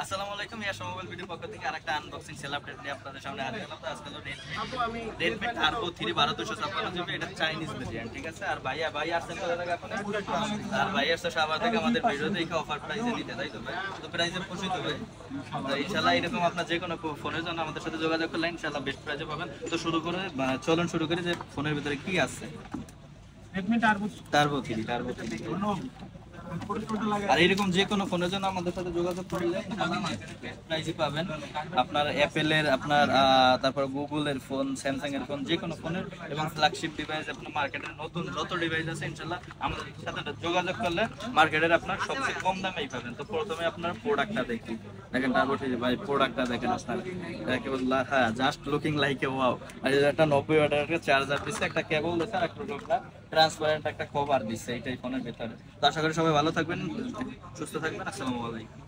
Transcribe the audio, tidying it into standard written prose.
আসসালামু আলাইকুম, ইয়াশা mobile video পক্ষ থেকে আরেকটা আনবক্সিং সেল আপডেট নিয়ে আপনাদের সামনে হাজির হলাম। তো আজকে হলো Redmi Turbo 3 1256 জিবি, এটা চাইনিজ ভেরিয়েন্ট, ঠিক আছে। আর ভাই আসছেন কোথা থেকে আপনি? আর ভাই আসছে শাহবাগ থেকে আমাদের ভিডিও দেখে অফার প্রাইসে নিতে, তাই তো ভাই? তো প্রাইসে খুশি তো ভাই? তো ইনশাআল্লাহ এরকম আপনার যে কোনো ফোনের জন্য আমাদের সাথে যোগাযোগ করলে ইনশাআল্লাহ বেস্ট প্রাইসে পাবেন। তো চলুন শুরু করি যে ফোনের ভিতরে কি আছে। Redmi Turbo 3 আর এরকম যে কোনো ফোনের জন্য আমাদের সাথে যোগাযোগ করলে প্রাইসে পাবেন। আপনার অ্যাপেলের, আপনার তারপর গুগলের ফোন, স্যামসাং এর ফোন, যে কোনো ফোনের এবং ফ্ল্যাগশিপ ডিভাইস, আপনার মার্কেটের নতুন যত ডিভাইস আছে ইনশাআল্লাহ আমাদের সাথে যোগাযোগ করলে মার্কেটের আপনার সবচেয়ে কম দামেই পাবেন। তো প্রথমে আপনার প্রোডাক্টটা দেখি, দেখেন তারপর ভাই প্রোডাক্টটা দেখেন আপনার একেবারে হ্যাঁ just looking like a wow. আর একটা 90 ওয়াটের চার্জার দিচ্ছে, একটা কেবল দিচ্ছে, আর একটা ট্রান্সপারেন্ট একটা কভার দিচ্ছে এইটাই ফোনের ভিতরে। তো আশা করি সবাই ভালো থাকবেন, সুস্থ থাকবেন। আসসালামু আলাইকুম।